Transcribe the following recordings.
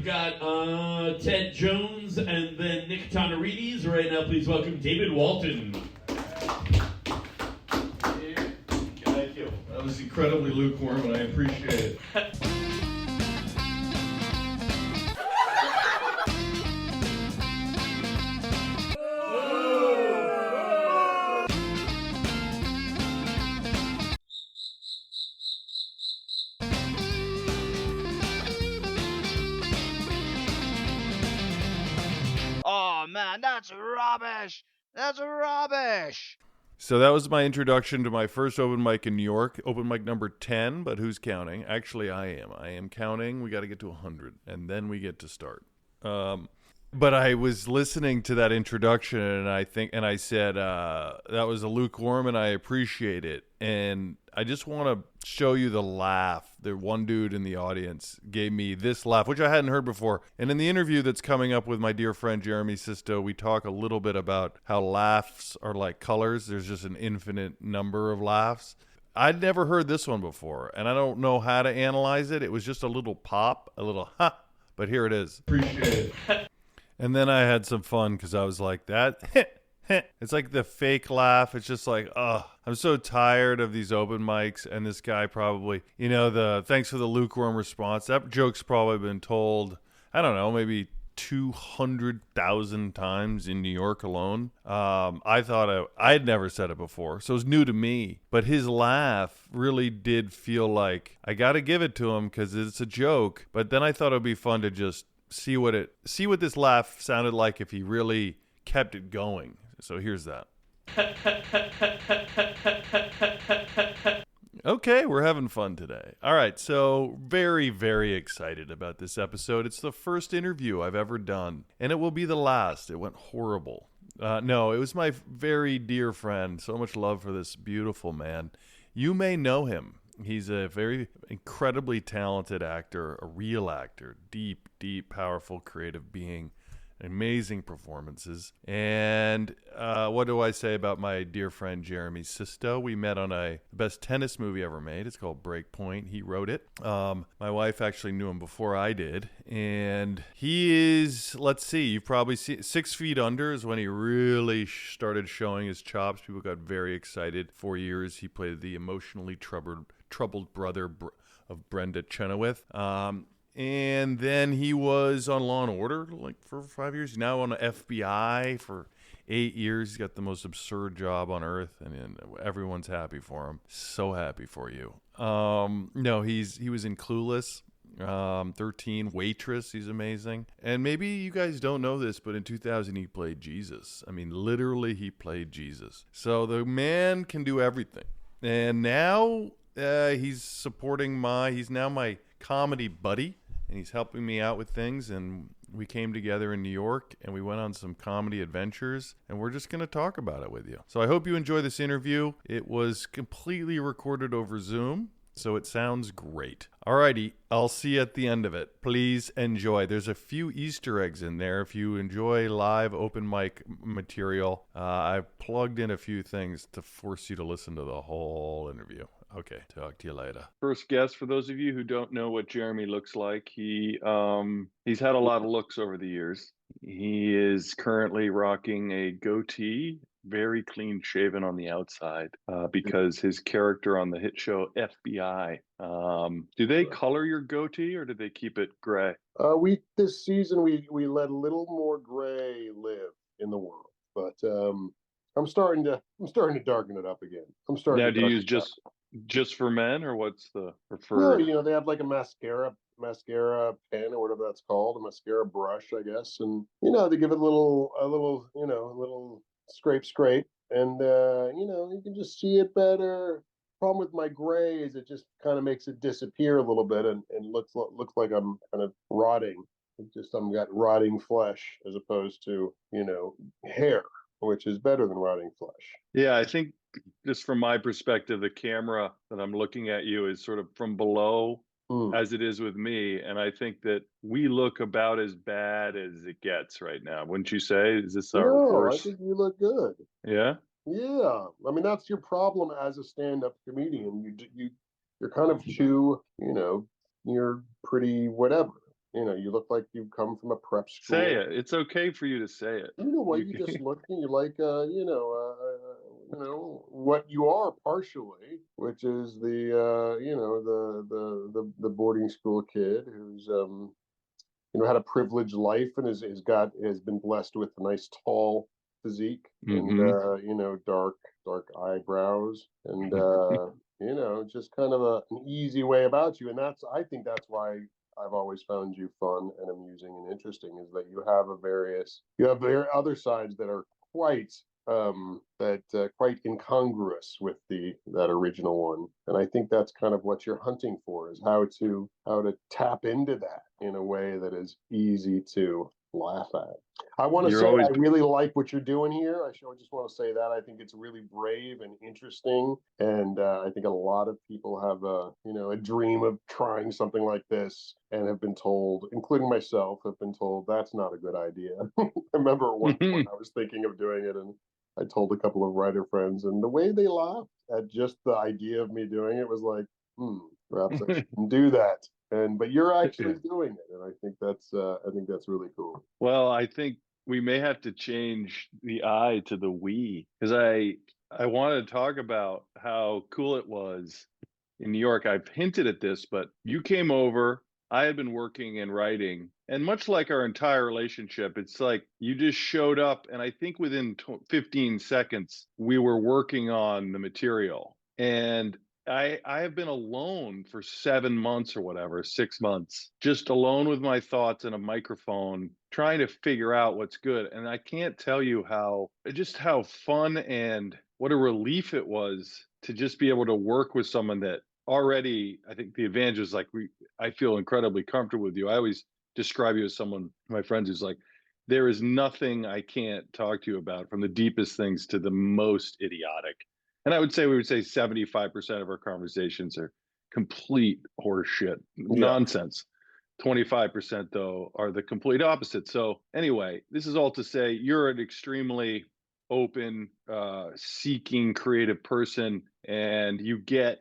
got Ted Jones and then Nick Tonarides. Right now, please welcome David Walton. Thank you. That was incredibly lukewarm, and I appreciate it. Oh man, that's rubbish! That's rubbish! So that was my introduction to my first open mic in New York, open mic number 10, but who's counting? Actually, I am. I am counting. We got to get to 100, and then we get to start. But I was listening to that introduction, and I said that was a lukewarm, and I appreciate it. And I just want to show you the laugh. The one dude in the audience gave me this laugh, which I hadn't heard before. And in the interview that's coming up with my dear friend Jeremy Sisto, we talk a little bit about how laughs are like colors. There's just an infinite number of laughs. I'd never heard this one before, and I don't know how to analyze it. It was just a little pop, a little ha, but here it is. Appreciate it. And then I had some fun because I was like, that, it's like the fake laugh. It's just like, I'm so tired of these open mics. And this guy probably, thanks for the lukewarm response. That joke's probably been told, I don't know, maybe 200,000 times in New York alone. I thought I had never said it before, so it was new to me. But his laugh really did feel like I got to give it to him because it's a joke. But then I thought it would be fun to just see what this laugh sounded like if he really kept it going. So here's that. Okay, we're having fun today. All right, so very, very excited about this episode. It's the first interview I've ever done, and it will be the last. It went horrible. No, it was my very dear friend. So much love for this beautiful man. You may know him. He's a very incredibly talented actor, a real actor, deep, deep, powerful, creative being, amazing performances. And what do I say about my dear friend Jeremy Sisto? We met on the best tennis movie ever made. It's called Breakpoint. He wrote it. My wife actually knew him before I did. And he is, let's see, you've probably seen 6 Feet Under is when he really started showing his chops. People got very excited. 4 years he played the emotionally troubled brother of Brenda Chenoweth. And then he was on Law & Order like for 5 years. He's now on the FBI for 8 years. He's got the most absurd job on earth, and everyone's happy for him. So happy for you. No, he was in Clueless, 13, Waitress. He's amazing. And maybe you guys don't know this, but in 2000 he played Jesus. I mean, literally he played Jesus. So the man can do everything. And now he's now my comedy buddy. And he's helping me out with things, and we came together in New York, and we went on some comedy adventures, and we're just going to talk about it with you. So I hope you enjoy this interview. It was completely recorded over Zoom, so it sounds great. Alrighty, I'll see you at the end of it. Please enjoy. There's a few Easter eggs in there. If you enjoy live open mic material, I've plugged in a few things to force you to listen to the whole interview. Okay, talk to you later. First guest, for those of you who don't know what Jeremy looks like, he's had a lot of looks over the years. He is currently rocking a goatee, very clean shaven on the outside, because his character on the hit show FBI. Do they color your goatee or do they keep it gray? This season we let a little more gray live in the world, but I'm starting to darken it up again. Now, do you use just for men, or what's the preferred? No, they have like a mascara pen or whatever that's called, a mascara brush, I guess, and they give it a little scrape, and you can just see it better. Problem with my gray is it just kind of makes it disappear a little bit and looks like I'm kind of rotting. I've got rotting flesh as opposed to hair, which is better than rotting flesh. Yeah, I think just from my perspective, the camera that I'm looking at you is sort of from below as it is with me. And I think that we look about as bad as it gets right now. Wouldn't you say? Is this our worst? I think you look good. Yeah? Yeah. I mean, that's your problem as a stand-up comedian. You're kind of too, you're pretty whatever. you look like you come from a prep school. Say it. It's okay for you to say it. You know what? You just look, you like, what you are partially, which is the boarding school kid who's had a privileged life and has been blessed with a nice tall physique and dark eyebrows and just kind of an easy way about you. And I think that's why I've always found you fun and amusing and interesting, is that you have other sides that are quite quite incongruous with that original one. And I think that's kind of what you're hunting for, is how to tap into that in a way that is easy to laugh at. I want to say I really like what you're doing here. I just want to say that I think it's really brave and interesting, and I think a lot of people have a dream of trying something like this, and have been told, including myself, have been told that's not a good idea. I remember at one point I was thinking of doing it, and I told a couple of writer friends, and the way they laughed at just the idea of me doing it was like, perhaps I shouldn't do that. But you're actually doing it, and I think that's really cool. Well, I think we may have to change the I to the we, because I wanted to talk about how cool it was in New York. I've hinted at this, but you came over. I had been working and writing, and much like our entire relationship, it's like you just showed up, and I think within 15 seconds we were working on the material. And I have been alone for 7 months or whatever, 6 months, just alone with my thoughts and a microphone, trying to figure out what's good. And I can't tell you how fun and what a relief it was to just be able to work with someone that already, I think the advantage is like, I feel incredibly comfortable with you. I always describe you as someone, my friends, who's like, there is nothing I can't talk to you about, from the deepest things to the most idiotic. And we would say 75% of our conversations are complete horseshit, nonsense. 25% though are the complete opposite. So anyway, this is all to say you're an extremely open, seeking, creative person, and you get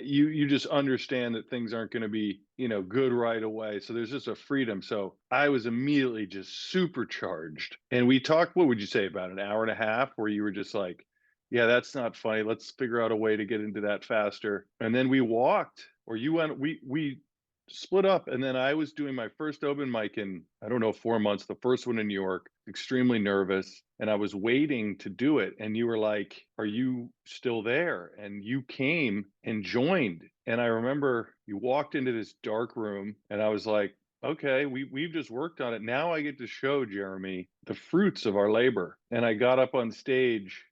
you just understand that things aren't going to be good right away. So there's just a freedom. So I was immediately just supercharged, and we talked, what would you say, about an hour and a half, where you were just like, yeah, that's not funny, let's figure out a way to get into that faster. And then we walked, or you went, we split up, and then I was doing my first open mic in, I don't know, 4 months, the first one in New York, extremely nervous, and I was waiting to do it, and you were like, are you still there? And you came and joined. And I remember you walked into this dark room, and I was like, okay, we've just worked on it, now I get to show Jeremy the fruits of our labor. And I got up on stage,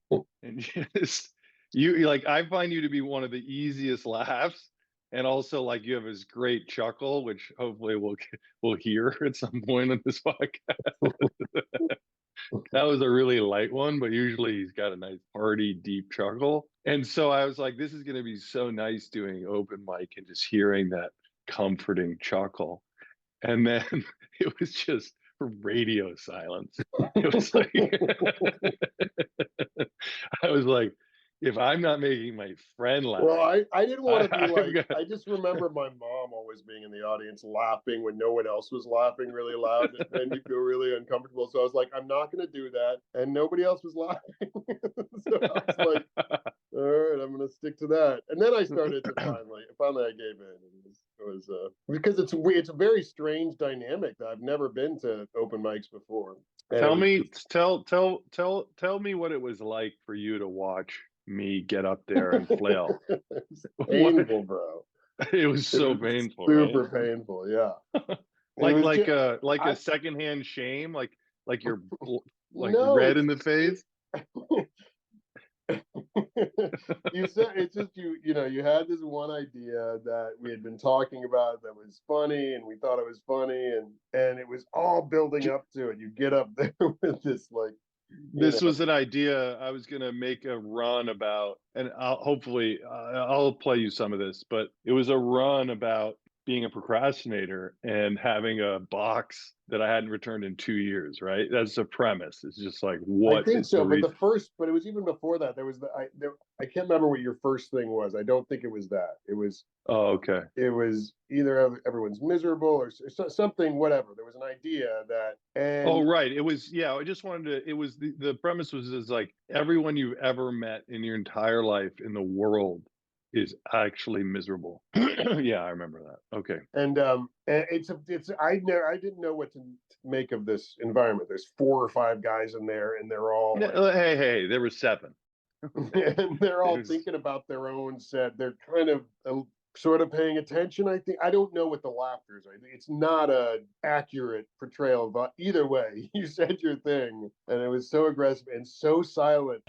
and just you like, I find you to be one of the easiest laughs. And also, like, you have this great chuckle, which hopefully we'll hear at some point on this podcast. That was a really light one, but usually he's got a nice hearty, deep chuckle. And so I was like, this is going to be so nice doing open mic and just hearing that comforting chuckle. And then it was just radio silence. It was like, I was like, if I'm not making my friend laugh. Well, I didn't want to be like, I just remember my mom always being in the audience laughing when no one else was laughing really loud. It made me feel really uncomfortable. So I was like, I'm not going to do that. And nobody else was laughing. So I was like, all right, I'm going to stick to that. And then I started to finally I gave in. It was because it's a very strange dynamic. I've never been to open mics before. Tell me what it was like for you to watch me get up there and flail. Painful, bro. It was so painful. Super right? painful, yeah. like a secondhand shame, like you're like no, red in the face. You said it's just you had this one idea that we had been talking about that was funny, and we thought it was funny, and it was all building up to it. You get up there with this like. This was an idea I was going to make a run about, and I'll play you some of this, but it was a run about being a procrastinator and having a box that I hadn't returned in 2 years, right? That's the premise. It's just like, I what think is the so, but reason? but it was even before that. I can't remember what your first thing was. I don't think it was that. Oh, okay. It was either everyone's miserable or something, whatever. There was an idea that, Oh, and right. It was, yeah, I just wanted to, it was the premise was is like everyone you've ever met in your entire life in the world is actually miserable. Yeah, I remember that. Okay. and I didn't know what to make of this environment. There's 4 or 5 guys in there, and they're all like, Hey, there were seven. and they're all There's, thinking about their own set. They're kind of sort of paying attention. I think I don't know what the laughter is. I think it's not a accurate portrayal of either way. You said your thing, and it was so aggressive and so silent.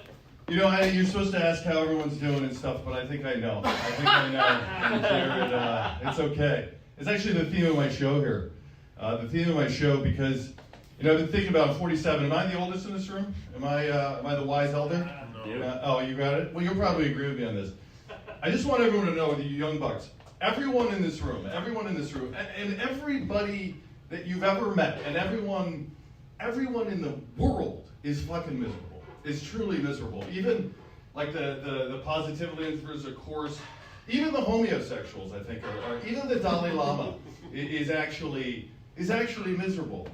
you know, Eddie, you're supposed to ask how everyone's doing and stuff, but I think I know. It's okay. It's actually the theme of my show here. The theme of my show because, you know, I've been thinking about 47. Am I the oldest in this room? Am I the wise elder? No. Oh, you got it? Well, you'll probably agree with me on this. I just want everyone to know, the young bucks, everyone in this room, and everybody that you've ever met, and everyone in the world is fucking miserable. Is truly miserable. Even like the positively influencers, of course, even the homosexuals, I think, are even the Dalai Lama is actually miserable.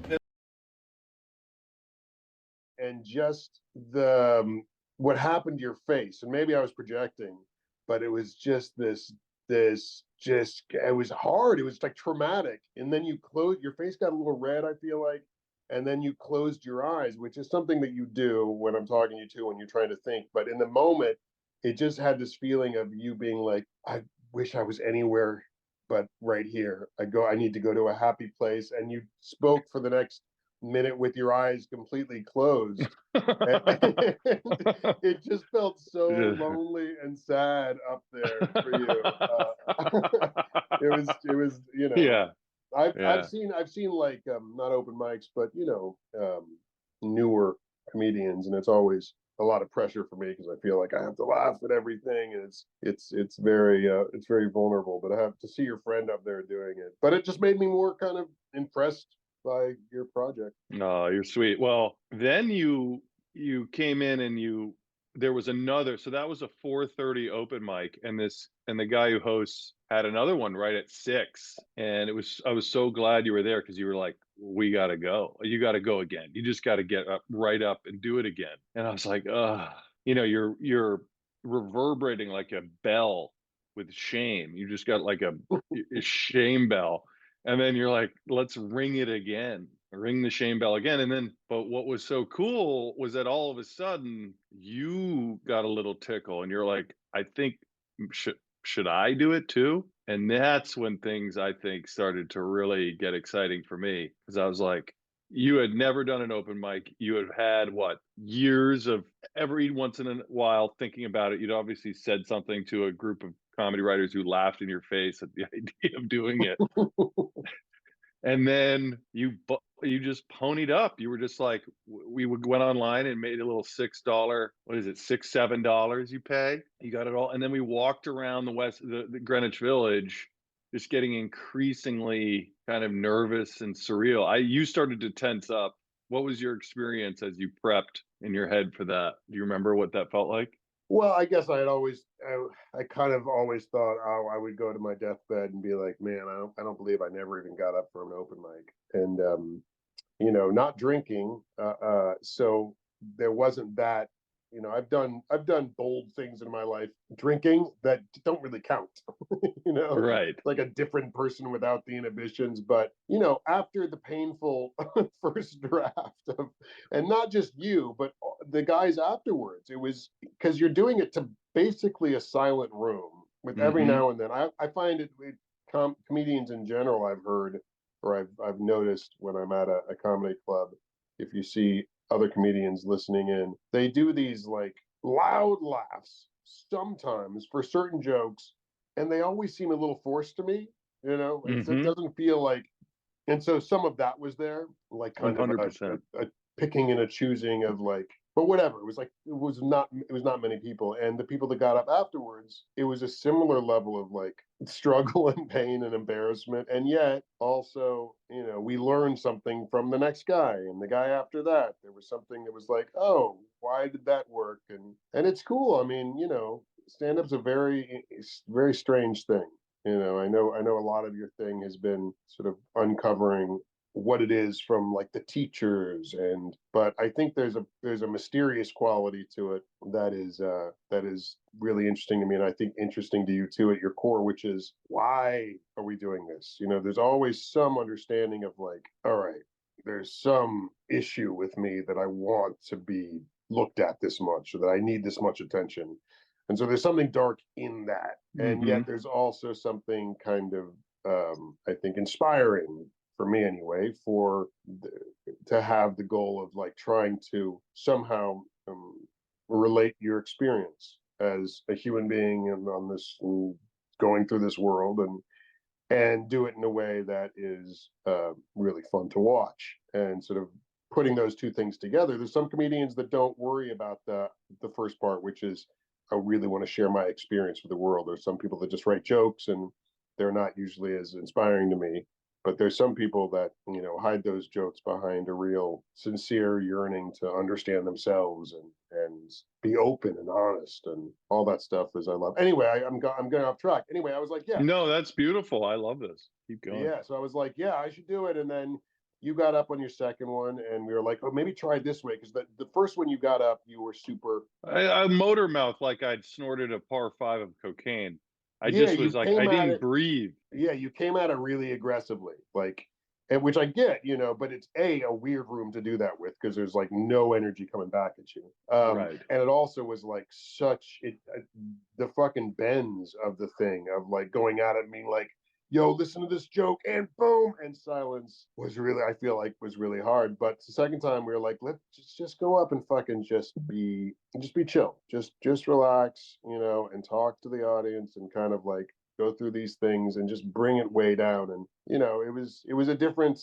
And just the what happened to your face, and maybe I was projecting, but it was just it was hard. It was like traumatic, and then your face got a little red, I feel like, and then you closed your eyes, which is something that you do when I'm talking to you when you're trying to think. But in the moment, it just had this feeling of you being like, I wish I was anywhere but right here. I need to go to a happy place. And you spoke for the next minute with your eyes completely closed. It just felt so lonely and sad up there for you. It was, Yeah. I've seen like not open mics, but newer comedians, and it's always a lot of pressure for me because I feel like I have to laugh at everything, and it's very vulnerable. But I have to see your friend up there doing it, but it just made me more kind of impressed by your project. No, you're sweet. Well, then you came in and there was another, so that was a 4:30 open mic, and the guy who hosts had another one right at 6. And I was so glad you were there because you were like, we gotta go. You gotta go again. You just gotta get up right up and do it again. And I was like, you're reverberating like a bell with shame. You just got like a shame bell. And then you're like, let's ring it again, ring the shame bell again. And then, but what was so cool was that all of a sudden you got a little tickle and you're like, I think, should I do it too? And that's when things, I think, started to really get exciting for me. Because I was like, you had never done an open mic. You had what, years of every once in a while thinking about it. You'd obviously said something to a group of comedy writers who laughed in your face at the idea of doing it. And then you just ponied up. You were just like, we went online and made a little $6, what is it, $6-7 you pay. You got it all. And then we walked around the Greenwich Village, just getting increasingly kind of nervous and surreal. You started to tense up. What was your experience as you prepped in your head for that? Do you remember what that felt like? Well, I guess I kind of always thought, oh, I would go to my deathbed and be like, man, I don't believe I never even got up for an open mic, and not drinking, so there wasn't that. I've done bold things in my life, drinking that don't really count. Right. Like a different person without the inhibitions. But after the painful first draft of, and not just you, but the guys afterwards, it was because you're doing it to basically a silent room with every now and then. I find comedians in general, I've heard, or I've noticed when I'm at a comedy club, if you see other comedians listening in, they do these like loud laughs sometimes for certain jokes, and they always seem a little forced to me. It doesn't feel like, and so some of that was there, like kind of 100%. a picking and a choosing of like, but whatever. It was not many people, and the people that got up afterwards, it was a similar level of like struggle and pain and embarrassment, and yet also, we learned something from the next guy and the guy after that. There was something that was like, oh, why did that work? And it's cool. I mean, stand-up's a very strange thing. I know a lot of your thing has been sort of uncovering what it is from like the teachers, but I think there's a mysterious quality to it that is really interesting to me, and I think interesting to you too at your core, which is, why are we doing this? There's always some understanding of like, all right, there's some issue with me that I want to be looked at this much, or that I need this much attention. And so there's something dark in that. And Mm-hmm. yet there's also something kind of, I think, inspiring, for me anyway, to have the goal of like trying to somehow relate your experience as a human being and going through this world, and do it in a way that is really fun to watch, and sort of putting those two things together. There's some comedians that don't worry about the first part, which is, I really want to share my experience with the world. There's some people that just write jokes, and they're not usually as inspiring to me. But there's some people that, hide those jokes behind a real sincere yearning to understand themselves, and be open and honest, and all that stuff is I love. Anyway, I'm going off track. Anyway, I was like, yeah. No, that's beautiful. I love this. Keep going. Yeah, so I was like, yeah, I should do it. And then you got up on your second one, and we were like, oh, maybe try this way, because the first one you got up, you were super. I motor mouth like I'd snorted a par 5 of cocaine. I Yeah, just you was like, came I at didn't it. breathe. Yeah, you came at it really aggressively, like, and which I get, but it's a weird room to do that with, because there's like no energy coming back at you. Right. And it also was like the fucking bends of the thing of like going at it, being like, yo, listen to this joke, and boom, and silence was really, I feel like, was really hard. But the second time we were like, let's just go up and fucking just be chill, just relax, and talk to the audience, and kind of like go through these things and just bring it way down. And it was a different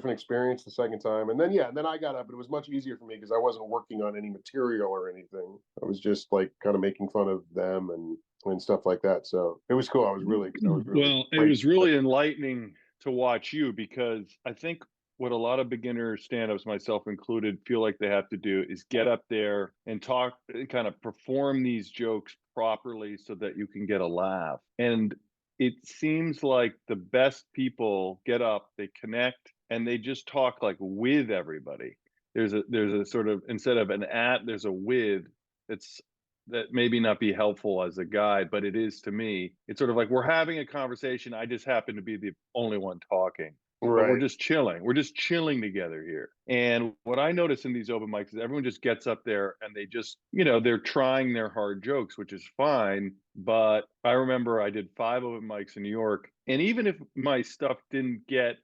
experience the second time. And then then I got up, and it was much easier for me because I wasn't working on any material or anything. I was just like kind of making fun of them and stuff like that. So it was cool. I was really Well, it was really enlightening to watch you, because I think what a lot of beginner stand-ups, myself included, feel like they have to do is get up there and talk, kind of perform these jokes properly so that you can get a laugh. And it seems like the best people get up, they connect, and they just talk like with everybody. There's a sort of, instead of an at, there's a with. It's that maybe not be helpful as a guide, but it is to me. It's sort of like we're having a conversation. I just happen to be the only one talking, but we're right. just chilling. We're just chilling together here. And what I notice in these open mics is everyone just gets up there and they just, they're trying their hard jokes, which is fine. But I remember I did 5 open mics in New York. And even if my stuff didn't get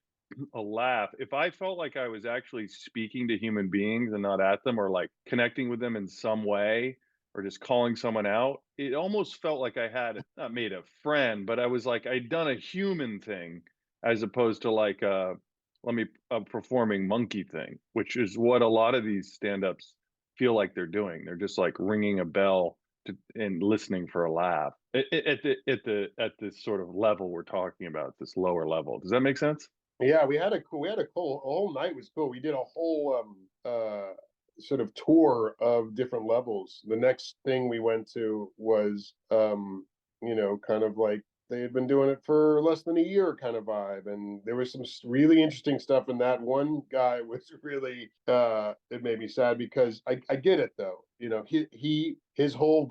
a laugh, if I felt like I was actually speaking to human beings and not at them, or like connecting with them in some way, or just calling someone out, it almost felt like I had not made a friend, but I was like, I'd done a human thing, as opposed to like a performing monkey thing, which is what a lot of these stand-ups feel like they're doing. They're just like ringing a bell and listening for a laugh at this sort of level we're talking about, this lower level. Does that make sense? Yeah, a whole night was cool. We did a whole sort of tour of different levels. The next thing we went to was kind of like they had been doing it for less than a year kind of vibe, and there was some really interesting stuff in that. One guy was really it made me sad, because I get it though. His whole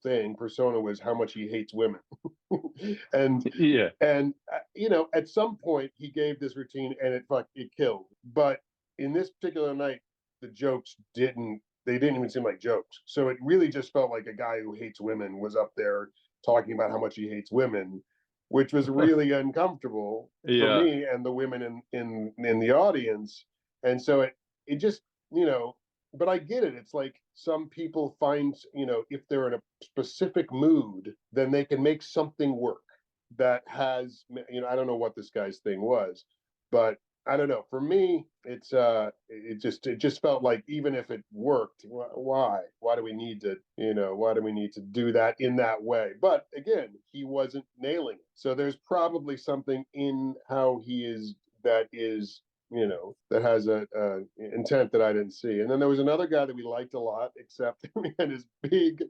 thing persona was how much he hates women. and Yeah. and at some point he gave this routine, and it killed. But in this particular night, the jokes didn't even seem like jokes. So it really just felt like a guy who hates women was up there talking about how much he hates women, which was really uncomfortable for Yeah. me and the women in the audience. And so it just, but I get it. It's like some people find, if they're in a specific mood, then they can make something work that has, I don't know what this guy's thing was, but I don't know. For me, it just felt like even if it worked, why do we need to why do we need to do that in that way? But again, he wasn't nailing it. So there's probably something in how he is that is that has a intent that I didn't see. And then there was another guy that we liked a lot, except we had this big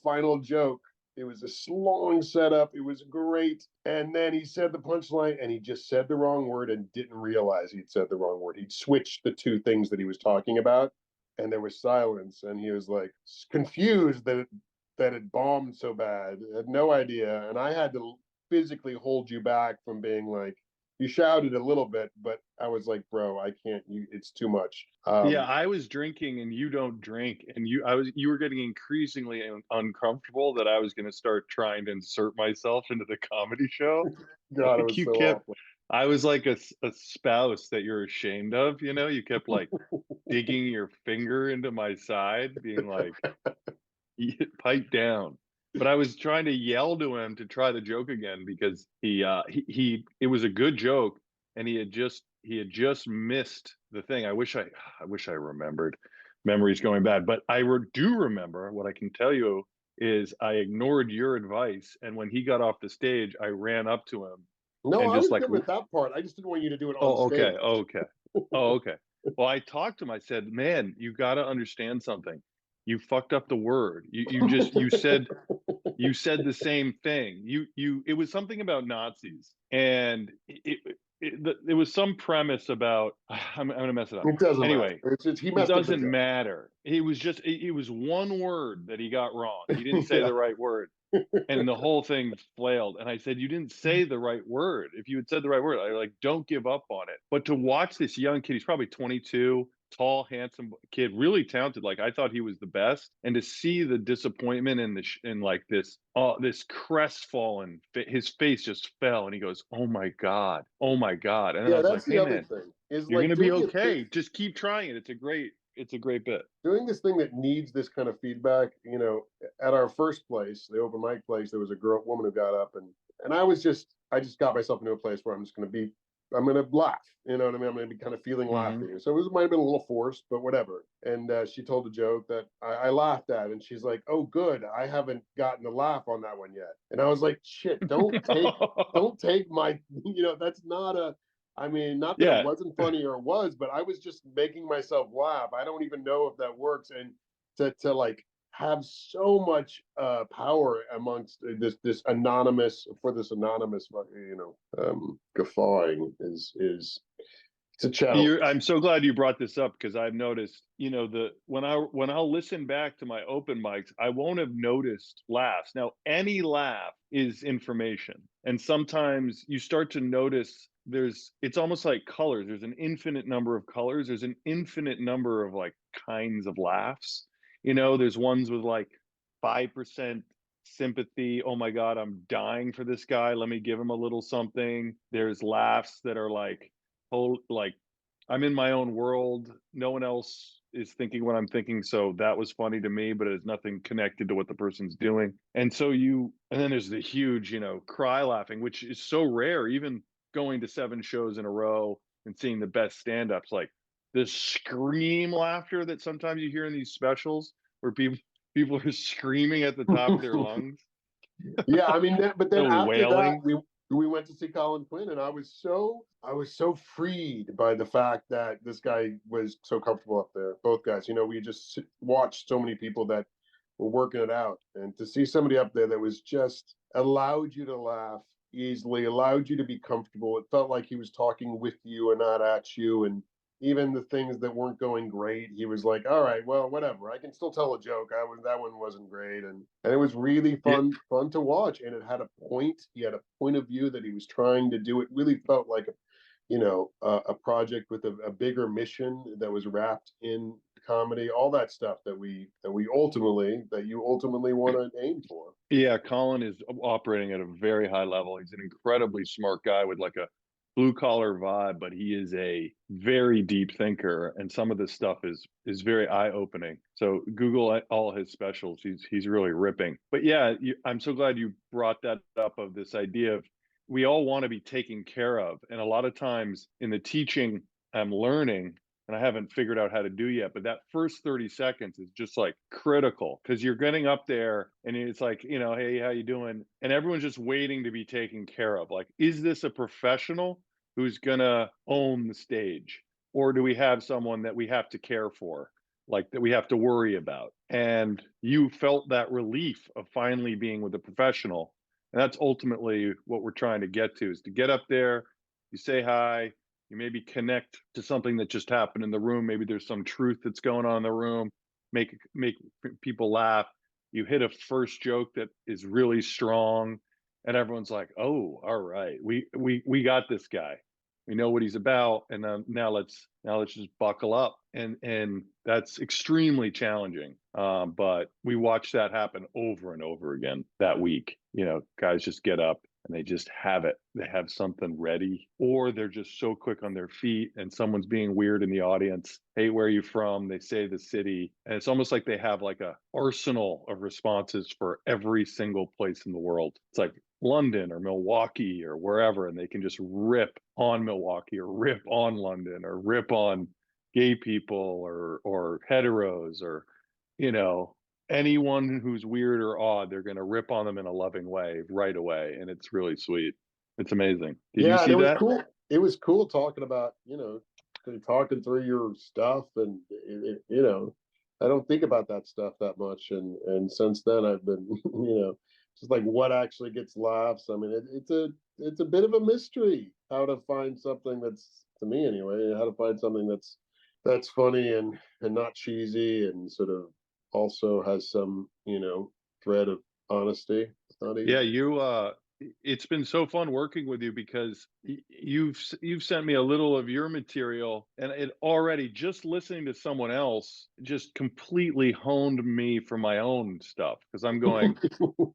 final joke. It was a long setup. It was great. And then he said the punchline and he just said the wrong word and didn't realize he'd said the wrong word. He'd switched the two things that he was talking about, and there was silence. And he was like confused that it bombed so bad. Had no idea. And I had to physically hold you back from being like, you shouted a little bit, but I was like, bro, I can't. It's too much. Yeah, I was drinking and you don't drink, and you were getting increasingly uncomfortable that I was going to start trying to insert myself into the comedy show. God, it Like was you so kept, awful. I was like a spouse that you're ashamed of, you kept like digging your finger into my side, being like, pipe down. But I was trying to yell to him to try the joke again because he it was a good joke, and he had just missed the thing. I wish I remembered. Memory's going bad, but do remember. What I can tell you is I ignored your advice, and when he got off the stage, I ran up to him No, and I just was like, good with that part. I just didn't want you to do it on oh, stage. okay, okay, oh, okay. Well, I talked to him. I said, man, you got to understand something. You fucked up the word. You said the same thing. It was something about Nazis, and it was some premise about. I'm gonna mess it up. It doesn't matter. Anyway, It's just he it messed up the doesn't joke. matter. It was one word that he got wrong. He didn't say the right word, and the whole thing flailed. And I said, you didn't say the right word. If you had said the right word, I like, don't give up on it. But to watch this young kid, he's probably 22, tall, handsome kid, really talented. Like I thought he was the best, and to see the disappointment and like this crestfallen, his face just fell, and he goes, oh my god, and then I Yeah, was that's like, the hey other man, thing. Is you're like gonna be okay. Just keep trying it. It's a great bit. doing this thing that needs this kind of feedback. At our first place, the open mic place, there was a woman who got up, and I just got myself into a place where I'm gonna laugh. You know what I mean? I'm gonna be kind of feeling Hmm. laughing. So it might have been a little forced, but whatever. And she told a joke that I laughed at, and she's like, "Oh, good, I haven't gotten a laugh on that one yet." And I was like, "Shit, don't take my, that's not a." I mean, not that it Yeah. wasn't funny or it was, but I was just making myself laugh. I don't even know if that works. And to like have so much power amongst this anonymous guffawing is it's a challenge. I'm so glad you brought this up because I've noticed, when I'll listen back to my open mics, I won't have noticed laughs. Now, any laugh is information, and sometimes you start to notice it's almost like colors. There's an infinite number of colors. There's an infinite number of like kinds of laughs. There's ones with like 5% sympathy. Oh my God, I'm dying for this guy. Let me give him a little something. There's laughs that are like, oh, like I'm in my own world. No one else is thinking what I'm thinking. So that was funny to me, but it has nothing connected to what the person's doing. And then there's the huge, cry laughing, which is so rare, even going to 7 shows in a row and seeing the best stand ups, like the scream laughter that sometimes you hear in these specials where people are screaming at the top of their lungs. Yeah, I mean, but then The after that, wailing. we went to see Colin Quinn, and I was so freed by the fact that this guy was so comfortable up there. Both guys, we just watched so many people that were working it out, and to see somebody up there that was just allowed you to laugh easily, allowed you to be comfortable. It felt like he was talking with you and not at you, and even the things that weren't going great, he was like, "All right, well, whatever. I can still tell a joke. That one wasn't great," and it was really Yeah, fun to watch. And it had a point. He had a point of view that he was trying to do. It really felt like a project with a bigger mission that was wrapped in comedy. All that stuff that you ultimately want to aim for. Yeah, Colin is operating at a very high level. He's an incredibly smart guy with like a blue collar vibe, but he is a very deep thinker, and some of this stuff is very eye opening. So Google all his specials. He's really ripping. But yeah, I'm so glad you brought that up, of this idea of we all want to be taken care of. And a lot of times in the teaching I'm learning, and I haven't figured out how to do yet, but that first 30 seconds is just like critical because you're getting up there and it's like, hey, how you doing? And everyone's just waiting to be taken care of. Like, is this a professional who's gonna own the stage? Or do we have someone that we have to care for, like that we have to worry about? And you felt that relief of finally being with a professional. And that's ultimately what we're trying to get to, is to get up there, you say hi, you maybe connect to something that just happened in the room. Maybe there's some truth that's going on in the room, make people laugh. You hit a first joke that is really strong, and everyone's like, "Oh, all right, we got this guy. We know what he's about." And now let's just buckle up. And that's extremely challenging. But we watch that happen over and over again that week. Guys just get up and they just have it. They have something ready, or they're just so quick on their feet and someone's being weird in the audience. Hey, where are you from? They say the city. And it's almost like they have like a arsenal of responses for every single place in the world. It's like London or Milwaukee or wherever, and they can just rip on Milwaukee or rip on London or rip on gay people or heteros or, anyone who's weird or odd. They're going to rip on them in a loving way right away, and it's really sweet. It's amazing. Did you see it was that? cool. It was cool talking about, talking through your stuff, and I don't think about that stuff that much, and since then I've been, just like what actually gets laughs. I mean, it's a bit of a mystery how to find something that's, to me anyway, how to find something that's funny and not cheesy and sort of also has some, thread of honesty. It's not easy. Yeah, it's been so fun working with you because you've sent me a little of your material, and it already, just listening to someone else, just completely honed me for my own stuff, because I'm going,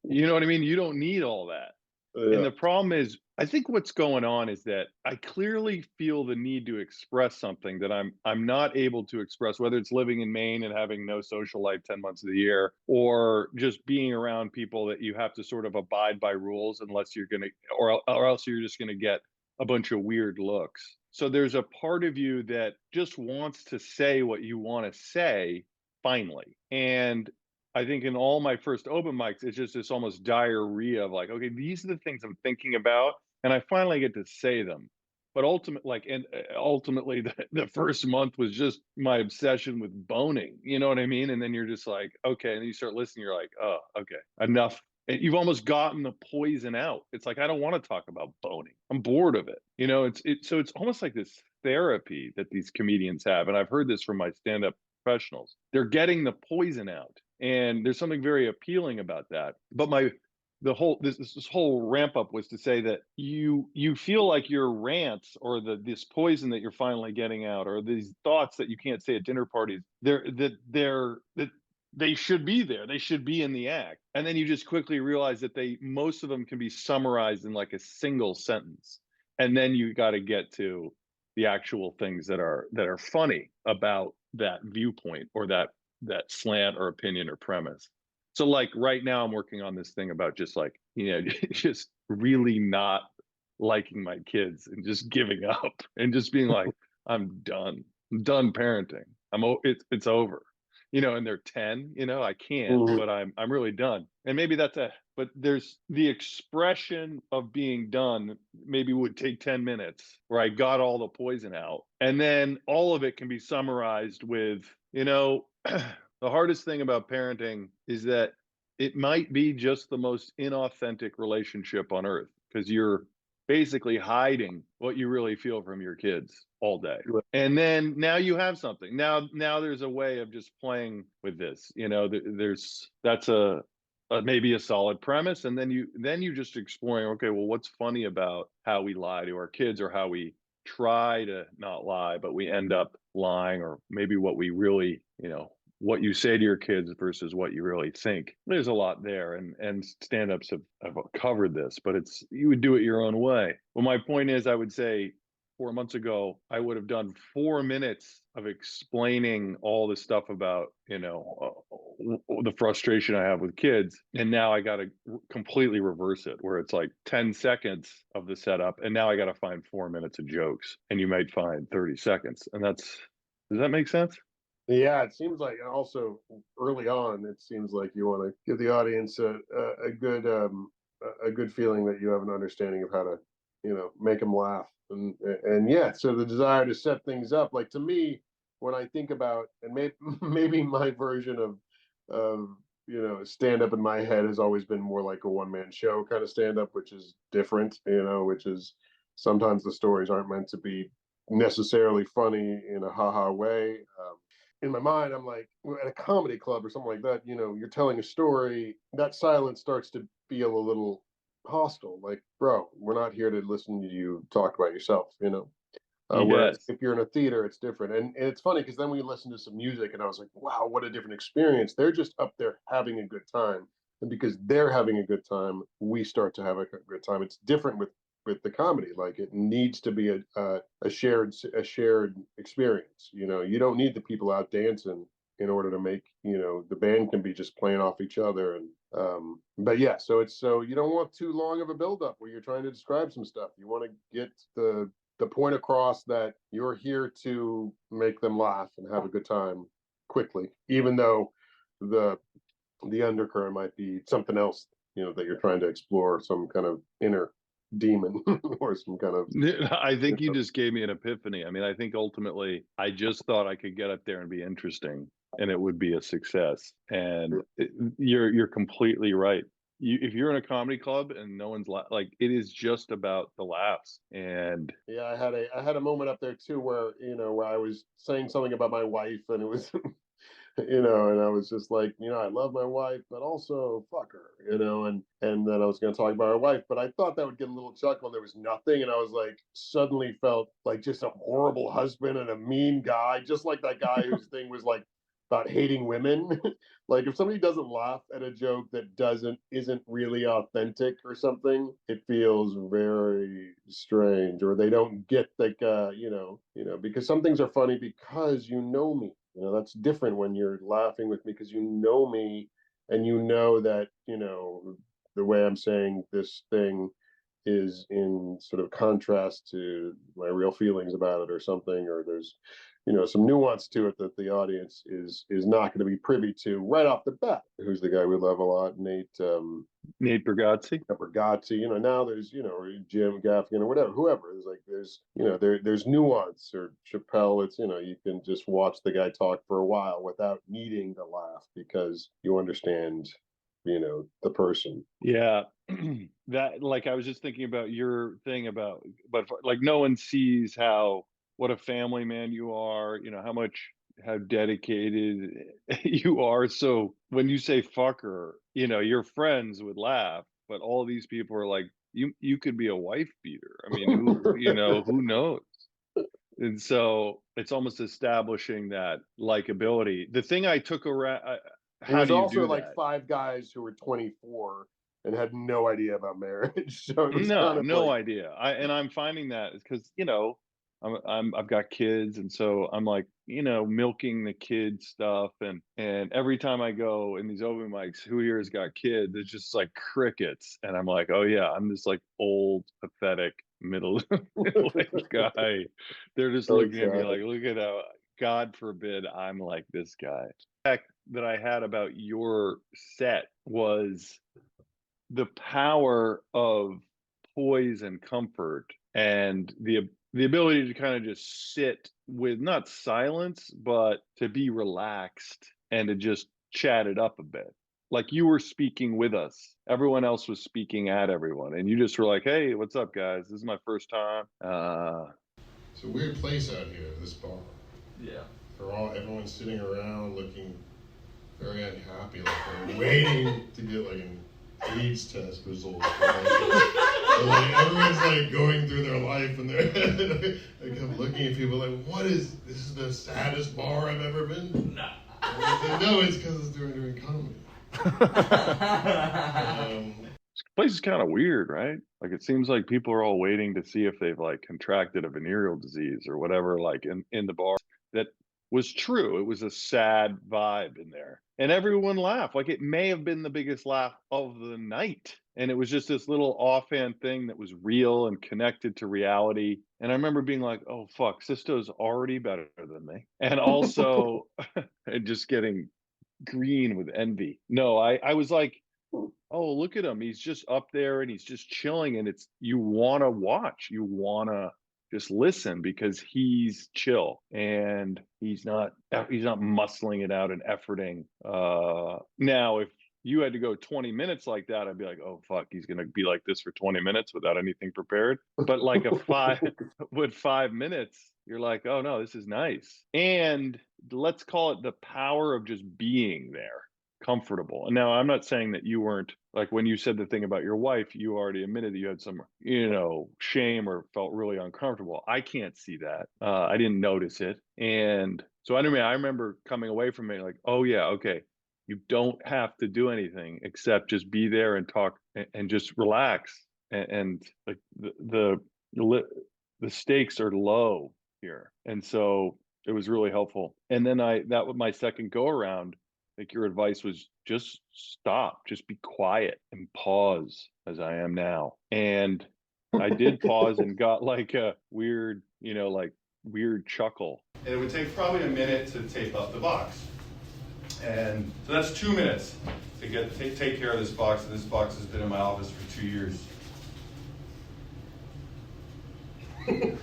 you know what I mean? You don't need all that. And Yeah. the problem is, I think what's going on is that I clearly feel the need to express something that I'm not able to express, whether it's living in Maine and having no social life 10 months of the year, or just being around people that you have to sort of abide by rules unless you're going to, or else you're just going to get a bunch of weird looks. So there's a part of you that just wants to say what you want to say finally. And I think in all my first open mics, it's just this almost diarrhea of like, okay, these are the things I'm thinking about, and I finally get to say them. But ultimately, the first month was just my obsession with boning. You know what I mean? And then you're just like, okay, and then you start listening. You're like, oh, okay, enough. And you've almost gotten the poison out. It's like, I don't want to talk about boning. I'm bored of it. So it's almost like this therapy that these comedians have, and I've heard this from my stand-up professionals. They're getting the poison out, and there's something very appealing about that. But this whole ramp up was to say that you feel like your rants, or this poison that you're finally getting out, or these thoughts that you can't say at dinner parties, that they should be there. They should be in the act. And then you just quickly realize that most of them can be summarized in like a single sentence. And then you got to get to the actual things that are funny about that viewpoint, or that slant or opinion or premise. So like right now I'm working on this thing about just like, just really not liking my kids and just giving up and just being like, I'm done. I'm done parenting. It's over. And they're 10, I can't, Mhm. but I'm really done. And maybe but there's the expression of being done maybe would take 10 minutes, where I got all the poison out. And then all of it can be summarized with, the hardest thing about parenting is that it might be just the most inauthentic relationship on earth, because you're basically hiding what you really feel from your kids all day. Right. And then now you have something. Now there's a way of just playing with this. That's maybe a solid premise, and then you just exploring, okay, well, what's funny about how we lie to our kids, or how we try to not lie but we end up lying, or maybe what we really, what you say to your kids versus what you really think. There's a lot there, and stand-ups have covered this, but you would do it your own way. Well, my point is, I would say, 4 months ago, I would have done 4 minutes of explaining all this stuff about, the frustration I have with kids. And now I got to completely reverse it, where it's like 10 seconds of the setup. And now I got to find 4 minutes of jokes, and you might find 30 seconds. And does that make sense? Yeah, it seems like also early on, it seems like you want to give the audience a good feeling that you have an understanding of how to, make them laugh. And yeah, so the desire to set things up, like to me, when I think about, and maybe my version of stand up in my head has always been more like a one man show kind of stand up, which is different, which is sometimes the stories aren't meant to be necessarily funny in a haha way. In my mind, I'm like, at a comedy club or something like that, you're telling a story, that silence starts to feel a little hostile. Like, bro, we're not here to listen to you talk about yourself, whereas Yes. if you're in a theater, it's different. And it's funny because then we listen to some music and I was like, wow, what a different experience. They're just up there having a good time. And because they're having a good time, we start to have a good time. It's different with the comedy. Like it needs to be a shared experience. You don't need the people out dancing in order to make, the band can be just playing off each other. And but yeah, so you don't want too long of a build up where you're trying to describe some stuff. You want to get the point across that you're here to make them laugh and have a good time quickly, even though the undercurrent might be something else, that you're trying to explore, some kind of inner demon or some kind of. I think you just gave me an epiphany. I mean, I think ultimately I just thought I could get up there and be interesting and it would be a success. And you're completely right. If you're in a comedy club and no one's like, it is just about the laughs. And yeah, I had a moment up there too where where I was saying something about my wife, and it was and I was just like, I love my wife, but also fuck her, and then I was going to talk about her wife, but I thought that would get a little chuckle, and there was nothing, and I was like, suddenly felt like just a horrible husband and a mean guy, just like that guy whose thing was like about hating women. Like if somebody doesn't laugh at a joke that isn't really authentic or something, it feels very strange, or they don't get like because some things are funny because you know me. That's different when you're laughing with me because you know me and you know that, the way I'm saying this thing is in sort of contrast to my real feelings about it or something, or there's, some nuance to it that the audience is not going to be privy to right off the bat. Who's the guy we love a lot? Nate Bargatze. Now there's, Jim Gaffigan or whatever, whoever. There's nuance, or Chappelle. It's, you can just watch the guy talk for a while without needing to laugh because you understand, the person. Yeah. That, like, I was just thinking about your thing about, but like no one sees what a family man you are, how dedicated you are. So when you say fucker, your friends would laugh, but all these people are like, you could be a wife beater. I mean, who knows? And so it's almost establishing that likability. The thing I took around, how do you also do like that? 5 guys who were 24 and had no idea about marriage. So it was No idea. I'm finding that because I've got kids, and so I'm like, milking the kid stuff, and every time I go in these open mics, who here has got kids? It's just like crickets, and I'm like, oh yeah, I'm this like old, pathetic middle-aged guy. They're just looking at me like, look at how, God forbid I'm like this guy. The fact that I had about your set was the power of poise and comfort, and the ability to kind of just sit with not silence, but to be relaxed and to just chat it up a bit. Like you were speaking with us, everyone else was speaking at everyone, and you just were like, hey, what's up guys, this is my first time. It's a weird place out here, this bar. Yeah. Everyone's sitting around looking very unhappy, like they're waiting to get like an AIDS test result. Like everyone's like going through their life, and they're I kept looking at people like, this is the saddest bar I've ever been to. No, it's because it's doing comedy. place is kind of weird, right? Like it seems like people are all waiting to see if they've like contracted a venereal disease or whatever, like in the bar. That was true. It was a sad vibe in there. And everyone laughed. Like it may have been the biggest laugh of the night. And it was just this little offhand thing that was real and connected to reality. And I remember being like, oh fuck, Sisto's already better than me. And also and just getting green with envy. No, I was like, oh, look at him. He's just up there and he's just chilling. And it's, you want to watch, you want to just listen because he's chill and he's not muscling it out and efforting. Now, if you had to go 20 minutes like that, I'd be like, oh, fuck, he's going to be like this for 20 minutes without anything prepared. But like with 5 minutes, you're like, oh no, this is nice. And let's call it the power of just being there, comfortable. And now I'm not saying that you weren't, like when you said the thing about your wife, you already admitted that you had some, shame or felt really uncomfortable. I can't see that. I didn't notice it. And so I remember coming away from it like, oh yeah, okay. You don't have to do anything except just be there and talk and just relax. And like the stakes are low here. And so it was really helpful. And then that was my second go around. Like your advice was just stop, just be quiet and pause as I am now. And I did pause and got like a weird, like weird chuckle. And it would take probably a minute to tape up the box. And so that's 2 minutes to take care of this box. And this box has been in my office for 2 years. I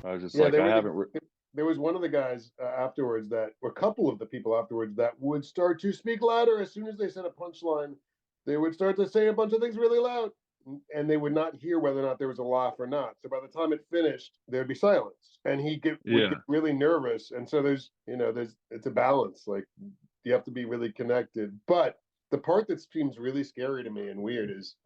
was just there was one of the guys afterwards or a couple of the people afterwards that would start to speak louder as soon as they said a punchline. They would start to say a bunch of things really loud, and they would not hear whether or not there was a laugh or not. So by the time it finished, there'd be silence, and would get really nervous. And so it's a balance. Like you have to be really connected. But the part that seems really scary to me and weird is,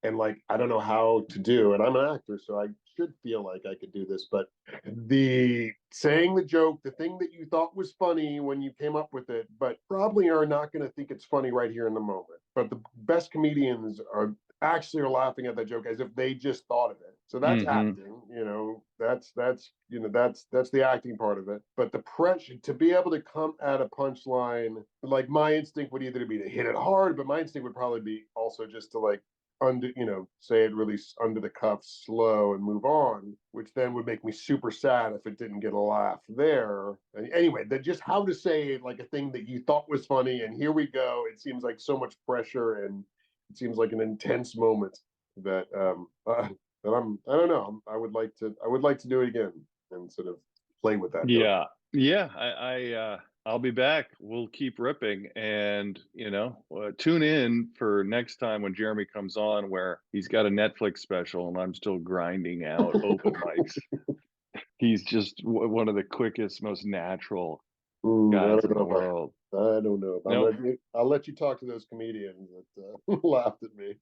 and like I don't know how to do, and I'm an actor, so I should feel like I could do this, but the saying the joke, the thing that you thought was funny when you came up with it, but probably are not going to think it's funny right here in the moment. But the best comedians are laughing at that joke as if they just thought of it. So that's acting, that's the acting part of it. But the pressure to be able to come at a punchline, like my instinct would either be to hit it hard, but my instinct would probably be also just to like say it really under the cuff, slow, and move on, which then would make me super sad if it didn't get a laugh there. And anyway, that just how to say like a thing that you thought was funny, and here we go. It seems like so much pressure, and it seems like an intense moment that I don't know. I would like to do it again and sort of play with that. Yeah. I'll be back. We'll keep ripping, and tune in for next time when Jeremy comes on, where he's got a Netflix special, and I'm still grinding out open mics. He's just one of the quickest, most natural guys in the world. I don't know. I'll let you talk to those comedians that laughed at me.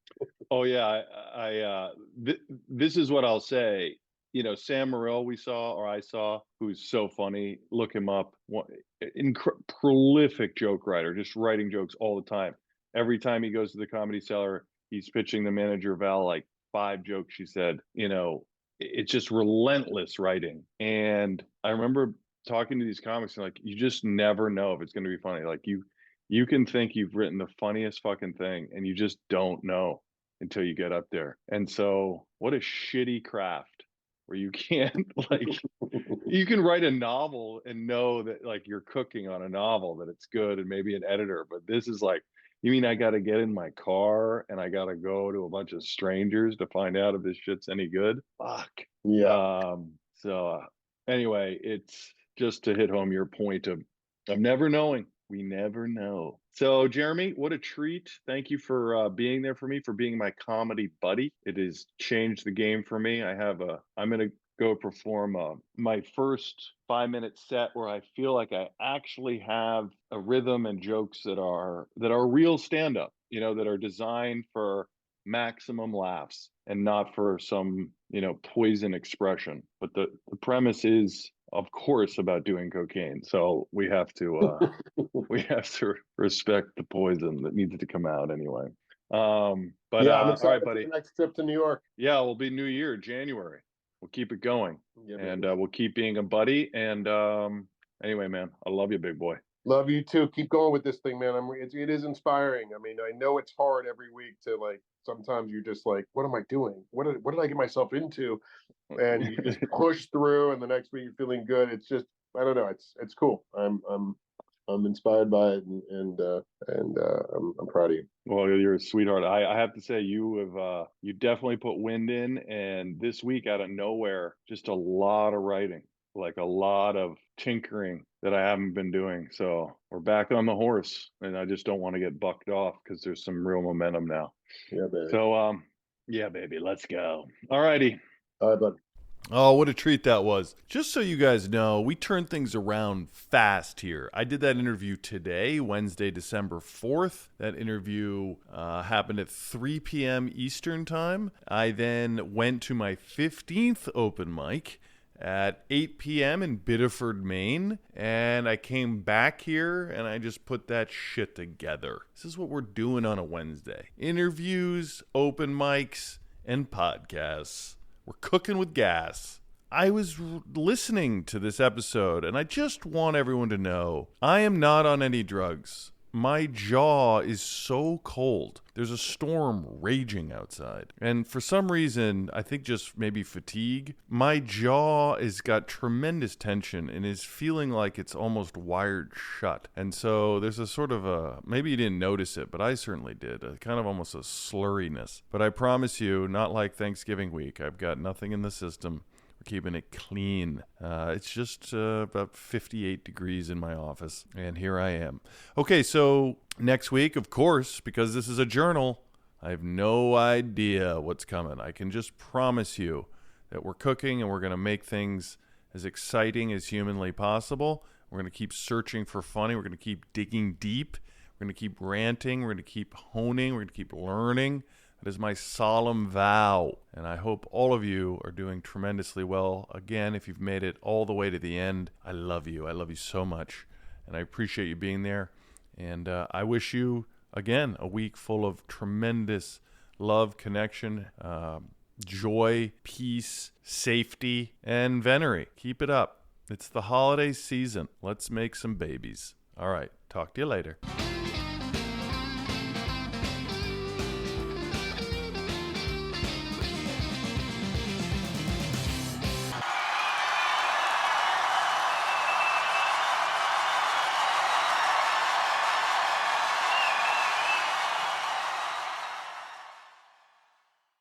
Oh yeah, this is what I'll say. Sam Morril I saw, who's so funny. Look him up. Prolific joke writer, just writing jokes all the time. Every time he goes to the Comedy Cellar, he's pitching the manager Val like 5 jokes. She said, it's just relentless writing. And I remember talking to these comics and like, you just never know if it's going to be funny. Like you can think you've written the funniest fucking thing, and you just don't know until you get up there. And so, what a shitty craft. Where you can't you can write a novel and know that like you're cooking on a novel, that it's good, and maybe an editor, but this is like, you mean I got to get in my car and I got to go to a bunch of strangers to find out if this shit's any good? Fuck. Yeah. So anyway, it's just to hit home your point of never knowing. We never know. So, Jeremy, what a treat. Thank you for being there for me, for being my comedy buddy. It has changed the game for me. I'm going to go perform my first 5-minute set where I feel like I actually have a rhythm and jokes that are real stand-up, that are designed for maximum laughs and not for some, poison expression. But the premise is of course, about doing cocaine. So we have to we have to respect the poison that needs to come out anyway. But Yeah, I'm all right, excited for buddy. the next trip to New York. Yeah, we'll be New Year, January. We'll keep it going, Yeah, and baby. we'll keep being a buddy. And anyway, man, I love you, big boy. Love you too. Keep going with this thing, man. It is inspiring. I mean, I know it's hard every week to like. Sometimes you're just like, what am I doing? What did I get myself into? And you just push through, and the next week you're feeling good. It's just, I don't know. It's cool. I'm inspired by it, and I'm proud of you. Well, you're a sweetheart. I have to say you definitely put wind in, and this week out of nowhere, just a lot of writing, like a lot of tinkering that I haven't been doing. So we're back on the horse, and I just don't want to get bucked off because there's some real momentum now. Yeah, baby. So yeah, baby, let's go. All righty. All right, bud. Oh, what a treat that was. Just so you guys know, we turn things around fast here. I did that interview today, Wednesday, December 4th. That interview happened at 3 p.m. Eastern Time. I then went to my 15th open mic at 8 p.m. in Biddeford, Maine. And I came back here and I just put that shit together. This is what we're doing on a Wednesday. Interviews, open mics, and podcasts. We're cooking with gas. I was listening to this episode, and I just want everyone to know I am not on any drugs. My jaw is so cold. There's a storm raging outside. And for some reason, I think just maybe fatigue, my jaw has got tremendous tension and is feeling like it's almost wired shut. And so there's a sort of a, maybe you didn't notice it, but I certainly did, a kind of almost a slurriness. But I promise you, not like Thanksgiving week. I've got nothing in the system. We're keeping it clean. It's just about 58 degrees in my office, and here I am. Okay, so next week, of course, because this is a journal, I have no idea what's coming. I can just promise you that we're cooking and we're going to make things as exciting as humanly possible. We're going to keep searching for funny. We're going to keep digging deep. We're going to keep ranting. We're going to keep honing. We're going to keep learning. That is my solemn vow, and I hope all of you are doing tremendously well. Again, if you've made it all the way to the end, I love you. I love you so much, and I appreciate you being there. And I wish you, again, a week full of tremendous love, connection, joy, peace, safety, and venery. Keep it up. It's the holiday season. Let's make some babies. All right. Talk to you later.